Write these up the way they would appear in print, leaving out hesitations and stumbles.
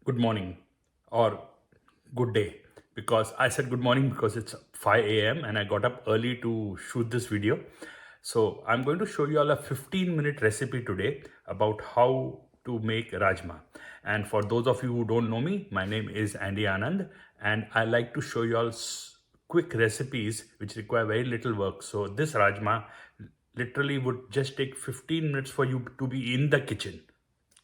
good morning or good day, because I said good morning because it's 5 a.m. and I got up early to shoot this video. So I'm going to show you all a 15-minute recipe today about how to make Rajma. And for those of you who don't know me, my name is Andy Anand, and I like to show you all quick recipes which require very little work. So this Rajma literally would just take 15 minutes for you to be in the kitchen.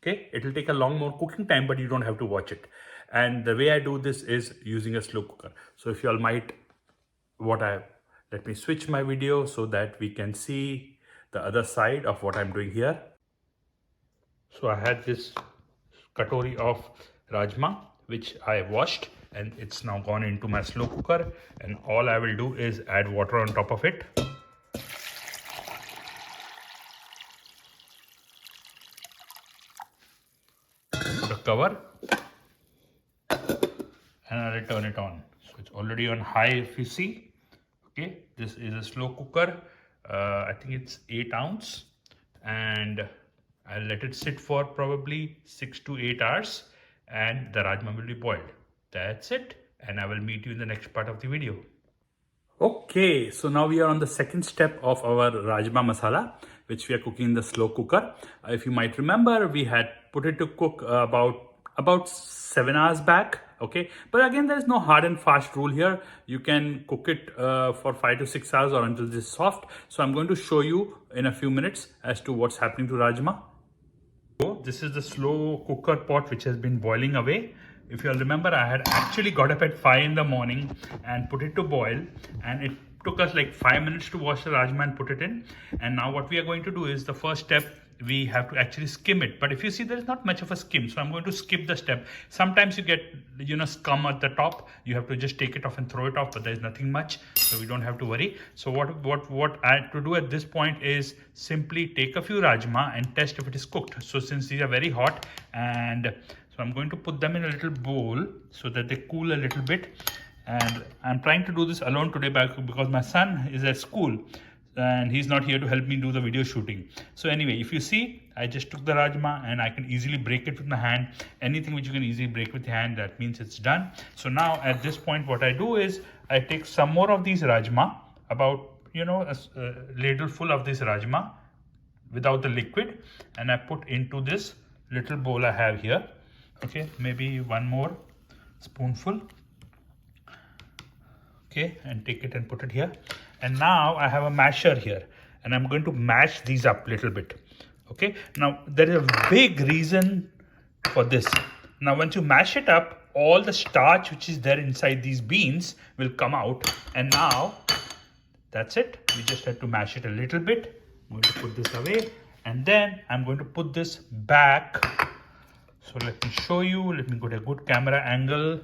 Okay, it will take a long more cooking time, but you don't have to watch it. And the way I do this is using a slow cooker. So if you all might, what I let me switch my video so that we can see the other side of what I'm doing here. So I had this katori of Rajma which I washed, and it's now gone into my slow cooker, and all I will do is add water on top of it. The cover, and I'll turn it on. So it's already on high if you see. Okay, this is a slow cooker. I think it's 8 ounce, and I'll let it sit for probably 6 to 8 hours, and the Rajma will be boiled. That's it, and I will meet you in the next part of the video. Okay, so now we are on the second step of our Rajma masala, which we are cooking in the slow cooker. If you might remember, we had put it to cook about 7 hours back. Okay, but again, there is no hard and fast rule here. You can cook it for 5 to 6 hours or until this is soft. So I'm going to show you in a few minutes as to what's happening to Rajma. So this is the slow cooker pot which has been boiling away. If you'll remember, I had actually got up at 5 in the morning and put it to boil, and it took us like 5 minutes to wash the Rajma and put it in. And now what we are going to do is, the first step, we have to actually skim it. But if you see, there is not much of a skim, so I'm going to skip the step. Sometimes you get scum at the top. You have to just take it off and throw it off, but there is nothing much, so we don't have to worry. So what I have to do at this point is simply take a few Rajma and test if it is cooked. So since these are very hot, and so I'm going to put them in a little bowl so that they cool a little bit. And I'm trying to do this alone today because my son is at school and he's not here to help me do the video shooting. So anyway, if you see, I just took the Rajma and I can easily break it with my hand. Anything which you can easily break with your hand, that means it's done. So now at this point, what I do is I take some more of these Rajma, about a ladle full of this Rajma without the liquid, and I put into this little bowl I have here. Okay, maybe one more spoonful. Okay, and take it and put it here. And now I have a masher here, and I'm going to mash these up a little bit. Okay, now there is a big reason for this. Now once you mash it up, all the starch which is there inside these beans will come out, and now that's it. We just have to mash it a little bit. I'm going to put this away, and then I'm going to put this back. So let me show you. Let me go to a good camera angle.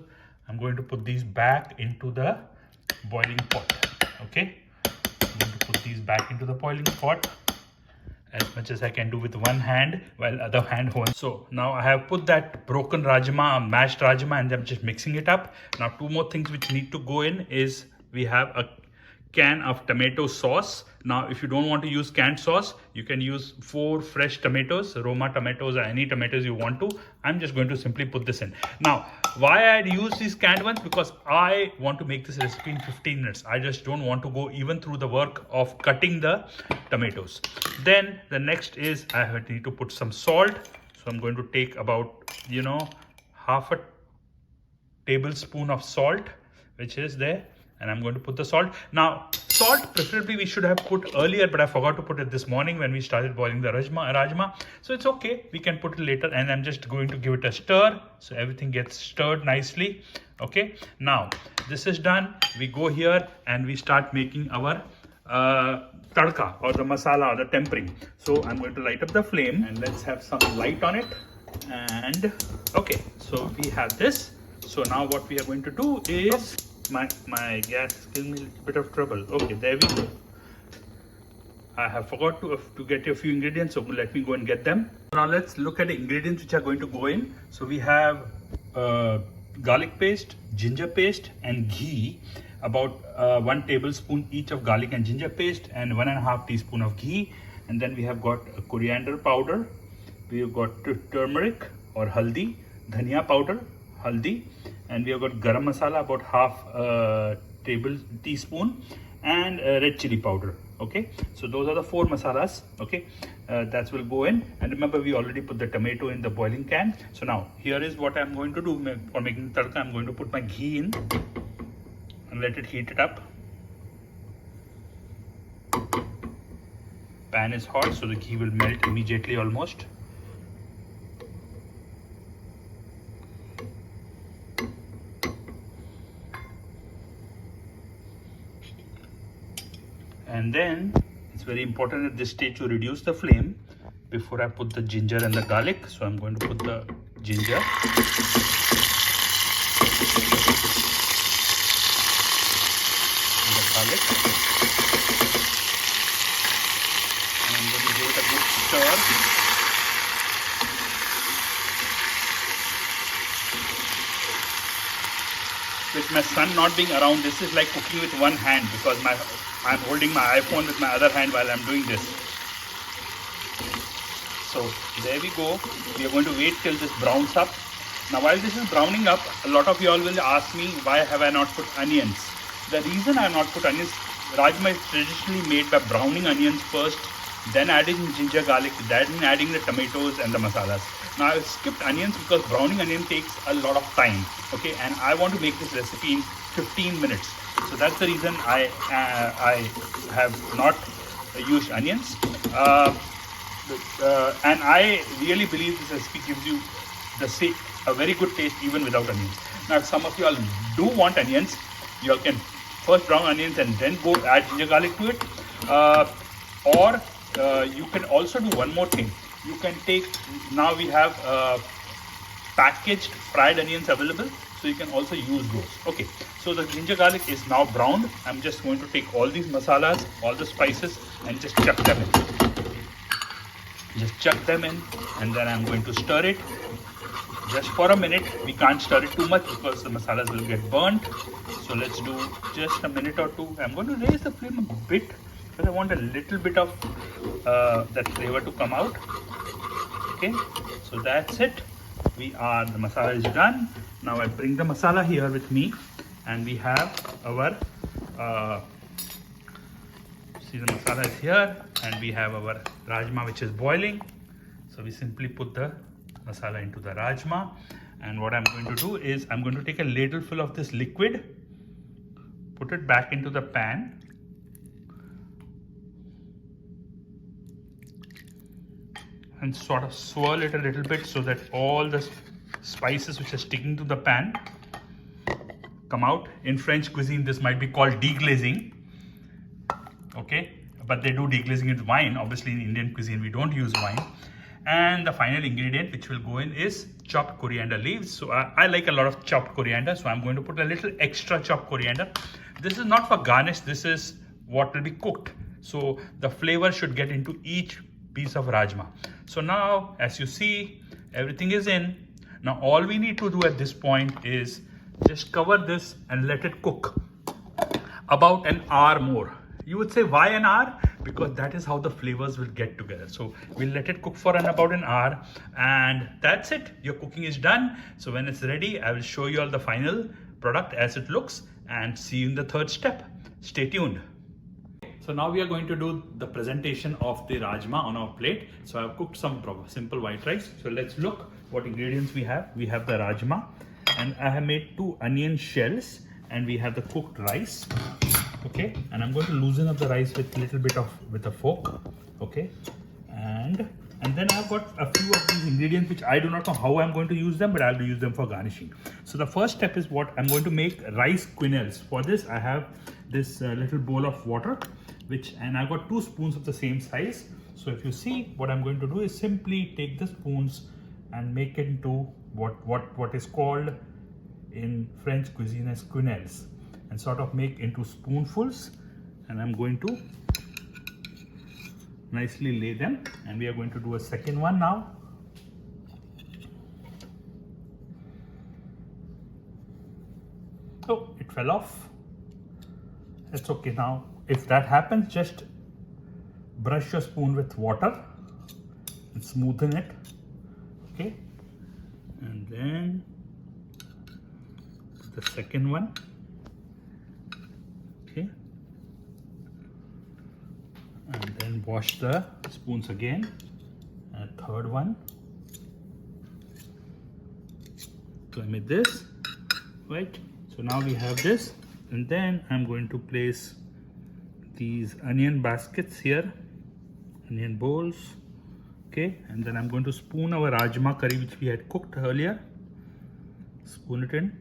I'm going to put these back into the boiling pot. Okay, I'm going to put these back into the boiling pot as much as I can do with one hand while other hand holds. So now I have put that broken Rajma, mashed Rajma, and I'm just mixing it up. Now two more things which need to go in is, we have a can of tomato sauce. Now if you don't want to use canned sauce, you can use 4 fresh tomatoes, Roma tomatoes, or any tomatoes you want to. I'm just going to simply put this in. Now why I'd use these canned ones, because I want to make this recipe in 15 minutes. I just don't want to go even through the work of cutting the tomatoes. Then the next is, I need to put some salt. So I'm going to take about half a tablespoon of salt, which is there, and I'm going to put the salt. Now salt preferably we should have put earlier, but I forgot to put it this morning when we started boiling the Rajma. So it's okay, we can put it later, and I'm just going to give it a stir so everything gets stirred nicely. Okay, now this is done. We go here and we start making our tadka, or the masala, or the tempering. So I'm going to light up the flame and let's have some light on it. And okay, so we have this. So now what we are going to do is, my gas is giving me a little bit of trouble. Okay, there we go. I have forgot to get a few ingredients, so let me go and get them. Now let's look at the ingredients which are going to go in. So we have garlic paste, ginger paste, and ghee. About 1 tablespoon each of garlic and ginger paste, and 1.5 teaspoon of ghee. And then we have got coriander powder. We have got turmeric or haldi, dhania powder, haldi, and we have got garam masala, about half teaspoon, and red chili powder. Okay, so those are the 4 masalas. Okay, that will go in. And remember, we already put the tomato in the boiling can. So now here is what I'm going to do for making the tadka. I'm going to put my ghee in and let it heat it up. Pan is hot, so the ghee will melt immediately almost. And then it's very important at this stage to reduce the flame before I put the ginger and the garlic. So I'm going to put the ginger. And the garlic. And I'm going to give it a good stir. With my son not being around, this is like cooking with one hand, because I'm holding my iPhone with my other hand while I'm doing this. So there we go. We are going to wait till this browns up. Now while this is browning up, a lot of you all will ask me, why have I not put onions? The reason I have not put onions, Rajma is traditionally made by browning onions first, then adding ginger, garlic, then adding the tomatoes and the masalas. Now I skipped onions because browning onion takes a lot of time. Okay, and I want to make this recipe in 15 minutes. So that's the reason I have not used onions. And I really believe this recipe gives you a very good taste even without onions. Now if some of you all do want onions, you all can first brown onions and then go add ginger garlic to it. Or you can also do one more thing. You can take, now we have packaged fried onions available, so you can also use those. Okay, so the ginger garlic is now browned. I'm just going to take all these masalas, all the spices, and just chuck them in. Just chuck them in, and then I'm going to stir it just for a minute. We can't stir it too much because the masalas will get burnt. So let's do just a minute or two. I'm going to raise the flame a bit because I want a little bit of that flavor to come out. Okay, so that's it. The masala is done. Now I bring the masala here with me, and we have our see, the masala is here, and we have our rajma which is boiling. So we simply put the masala into the rajma, and what I'm going to do is I'm going to take a ladle full of this liquid, put it back into the pan, and sort of swirl it a little bit so that all the spices which are sticking to the pan come out. In French cuisine, this might be called deglazing. Okay, but they do deglazing with wine. Obviously, in Indian cuisine, we don't use wine. And the final ingredient which will go in is chopped coriander leaves. So I like a lot of chopped coriander, so I'm going to put a little extra chopped coriander. This is not for garnish, this is what will be cooked. So the flavor should get into each piece of rajma. So now, as you see, everything is in. Now all we need to do at this point is just cover this and let it cook about an hour more. You would say, why an hour? Because that is how the flavors will get together. So we'll let it cook for about an hour, and that's it. Your cooking is done. So when it's ready, I will show you all the final product as it looks, and see you in the third step. Stay tuned. So now we are going to do the presentation of the rajma on our plate. So I've cooked some simple white rice. So let's look what ingredients we have. We have the rajma, and I have made 2 onion shells, and we have the cooked rice. Okay, and I'm going to loosen up the rice with a little bit with a fork. Okay, and then I've got a few of these ingredients which I do not know how I'm going to use them, but I'll use them for garnishing. So the first step is what I'm going to make rice quenelles. For this, I have this little bowl of water, and I've got 2 spoons of the same size. So if you see, what I'm going to do is simply take the spoons and make it into what is called in French cuisine as quenelles, and sort of make into spoonfuls, and I'm going to nicely lay them, and we are going to do a second one now. Oh, it fell off. That's okay. Now if that happens, just brush your spoon with water and smoothen it. Okay, and and then the second one. Okay, and then wash the spoons again, and third one. So I made this, right? So now we have this, and then I'm going to place these onion baskets here, onion bowls. Okay, and then I'm going to spoon our Rajma curry which we had cooked earlier. Spoon it in.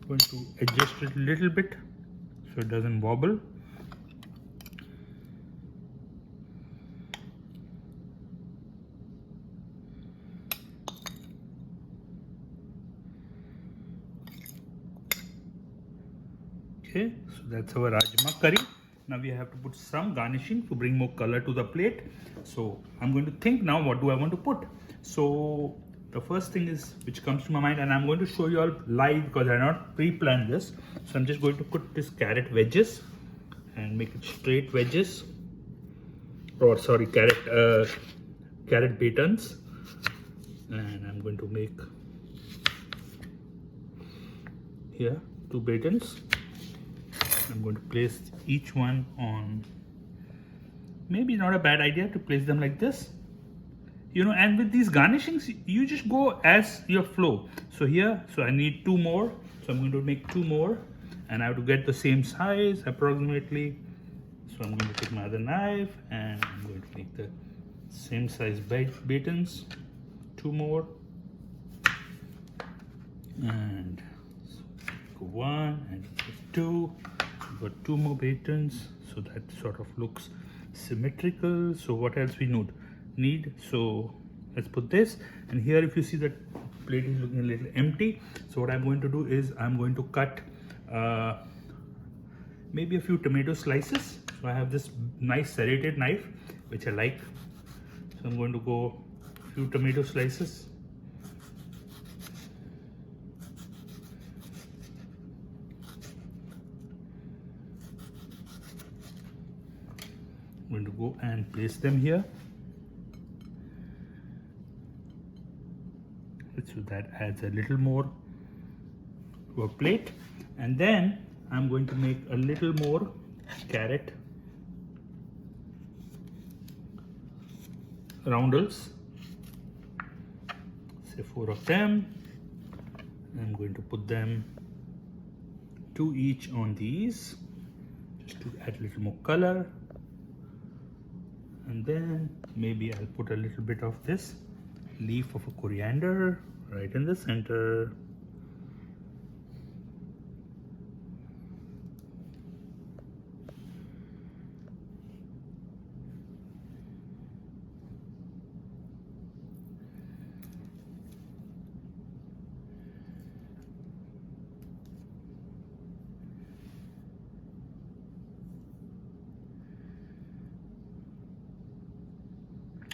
Going to adjust it a little bit so it doesn't wobble. Okay, so that's our Rajma curry. Now we have to put some garnishing to bring more color to the plate. So I'm going to think now, what do I want to put? So the first thing is which comes to my mind, and I'm going to show you all live because I not pre-planned this. So I'm just going to put this carrot wedges and make it straight wedges, or sorry, carrot batons. And I'm going to make here 2 batons. I'm going to place each one on, maybe not a bad idea to place them like this, you know. And with these garnishings you just go as your flow. So here, so I need 2 more, so I'm going to make 2 more, and I have to get the same size approximately. So I'm going to take my other knife and I'm going to make the same size batons, 2 more, and so 1 and 2. Got 2 more batons, so that sort of looks symmetrical. So what else we need? So let's put this, and here if you see that plate is looking a little empty, so what I'm going to do is I'm going to cut maybe a few tomato slices. So I have this nice serrated knife which I like, so I'm going to go a few tomato slices. I'm going to go and place them here, so that adds a little more to a plate. And then I'm going to make a little more carrot roundels, say 4 of them. I'm going to put them 2 each on these, just to add a little more color. And then maybe I'll put a little bit of this leaf of a coriander right in the center.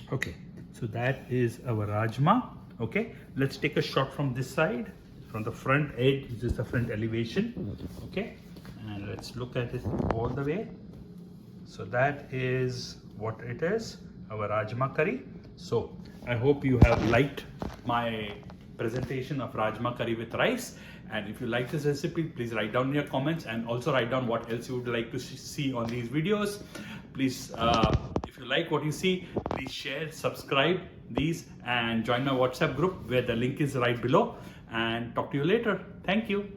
Okay, so that is our Rajma. Okay, let's take a shot from this side, from the front edge, which is the front elevation. Okay, and let's look at it all the way. So that is what it is, our Rajma curry. So I hope you have liked my presentation of Rajma curry with rice. And if you like this recipe, please write down in your comments, and also write down what else you would like to see on these videos. Please, if you like what you see, please share, subscribe these, and join my WhatsApp group where the link is right below. And talk to you later. Thank you.